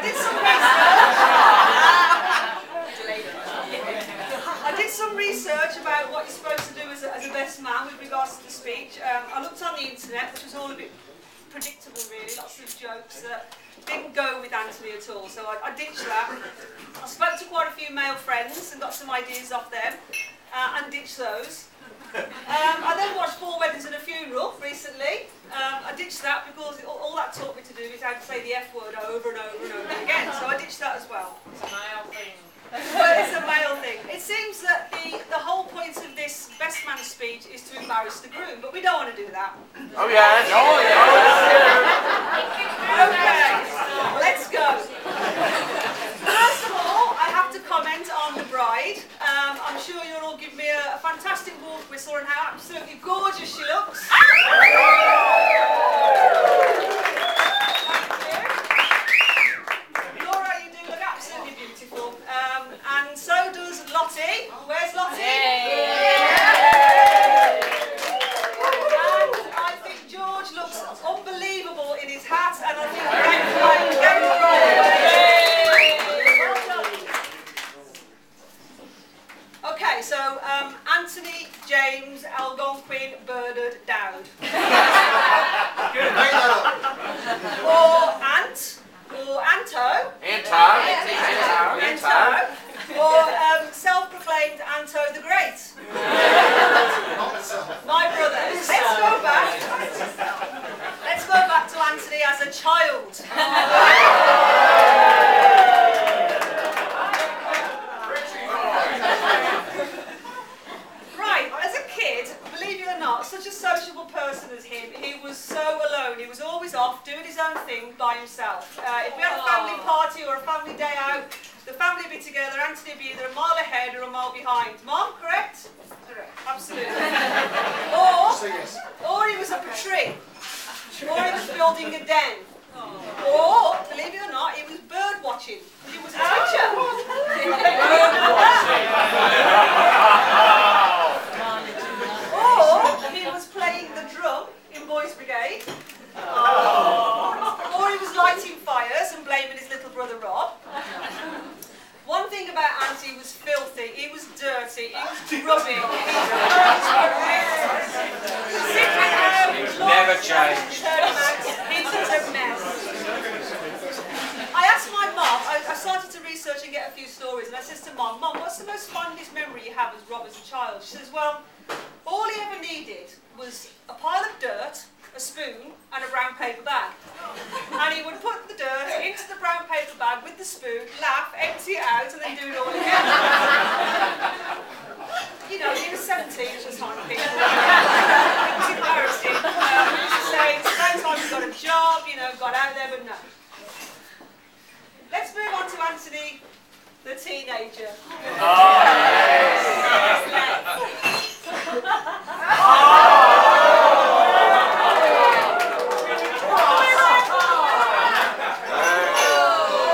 did some research. I did some research about what you're supposed to do as a best man with regards to the speech. I looked on the internet, which was all a bit predictable really, lots of jokes that didn't go with Anthony at all, so I ditched that. I spoke to quite a few male friends and got some ideas off them, and ditched those. I then watched 4 Weddings and a Funeral recently. I ditched that because all that taught me to do is how to say the F word over and over and over again, so I ditched that as well. It's a male thing. But it's a male thing. It seems that the whole point of this best man speech is to embarrass the groom, but we don't want to do that. Oh yeah. Oh yeah. Okay, let's go. First of all, I have to comment on the bride. I'm sure you'll all give me a fantastic wolf whistle and how absolutely gorgeous she looks. And so does Lottie. Where's Lottie? Yay! And I think George looks unbelievable in his hat, and I think okay, so Anthony, James, Algonquin, Bernard, Dowd. Or Ant, or Anto. Anto. Or self-proclaimed Anto the Great. My brother. Let's go back to Anthony as a child. Right, as a kid, believe it or not, such a sociable person as him, he was so alone. He was always off doing his own thing by himself. If we had a family party or a family day out, the family would be together, Anthony would be either a mile ahead or a mile behind. Mom, correct? Correct. Absolutely. Or he was up a tree. Or he was building a den. Or, believe it or not, he was bird watching. He was a teacher. Or he was playing the drum in Boys Brigade. Or he was lighting fires and blaming his little brother Rob. One thing about Auntie, he was filthy, he was dirty, he was grubby, his clothes were ripped. Never changed. He was a mess. I asked my mum, I started to research and get a few stories, and I said to Mum, what's the most fondest memory you have as Rob as a child? She says, well, all he ever needed was a pile of dirt, a spoon and a brown paper bag. And he would put the dirt into the brown paper bag with the spoon, laugh, empty it out and then do it all again. You know, he was 17 at the time, people. It was embarrassing. He used to say, it's about time you got a job, you know, got out there, but no. Let's move on to Anthony, the teenager. Oh,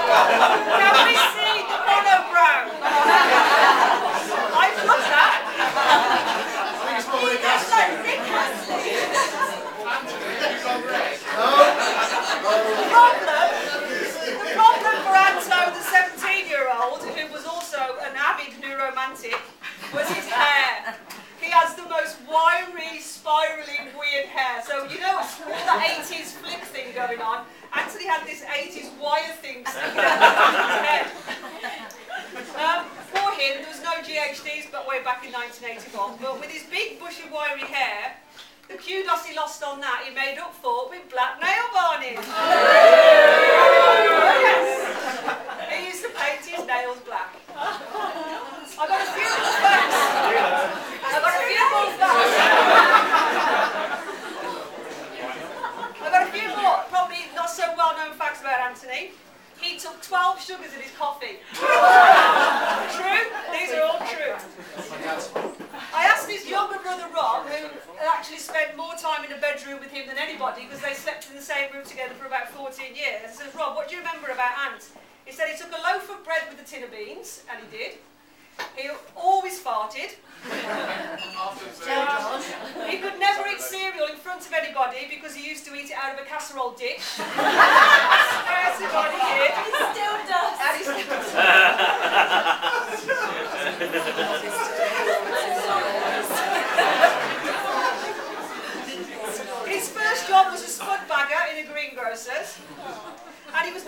Can we see the monobrow? I've looked at. The problem for Anto, the 17-year-old, who was also an avid neuromantic, was his hair. He has the most wiry, spirally, weird hair. So, you know, all the 80s flick thing going on. Anthony had this 80s wire thing sticking out of his head. For him, there was no GHDs but way back in 1981. But with his big, bushy, wiry hair, the kudos he lost on that, he made up for with black nail varnish. Yes. He used to paint his nails black. I got a few more facts. I got a few more, probably not so well-known facts about Anthony. He took 12 sugars in his coffee. True? These are all true. I asked his younger brother Rob, who actually spent more time in a bedroom with him than anybody because they slept in the same room together for about 14 years. I said, Rob, what do you remember about Ant? He said he took a loaf of bread with a tin of beans, and he did. He always farted. He could never eat cereal in front of anybody because he used to eat it out of a casserole dish. He still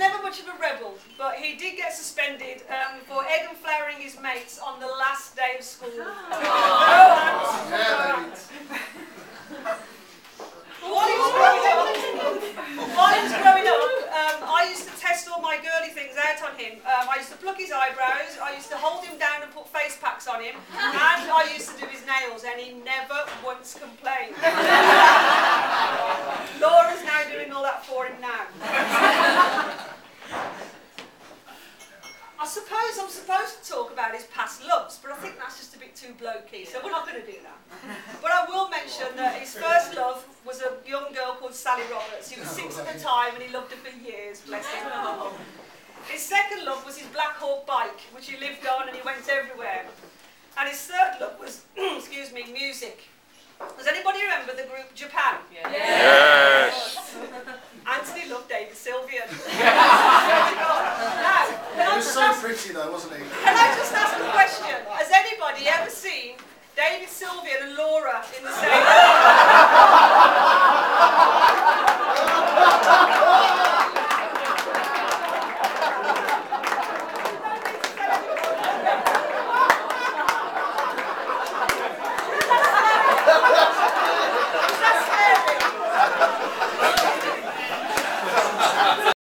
never much of a rebel, but he did get suspended for egg and flowering his mates on the last day of school. While he was growing up, I used to test all my girly things out on him. I used to pluck his eyebrows, I used to hold him down and put face packs on him, and I used to do his nails, and he never once complained. Laura's now doing all that for him now. I suppose I'm supposed to talk about his past loves, but I think that's just a bit too blokey, so we're not going to do that. But I will mention that his first love was a young girl called Sally Roberts. He was 6 at the time and he loved her for years, bless him. His second love was his Black Hawk bike, which he lived on and he went everywhere. And his third love was, excuse me, music. Does anybody remember the group Japan? Yes. Anthony loved David Sylvian. Now, He was so pretty though, wasn't he? can I just ask a question? Has anybody ever seen David Sylvian and Laura in the same room?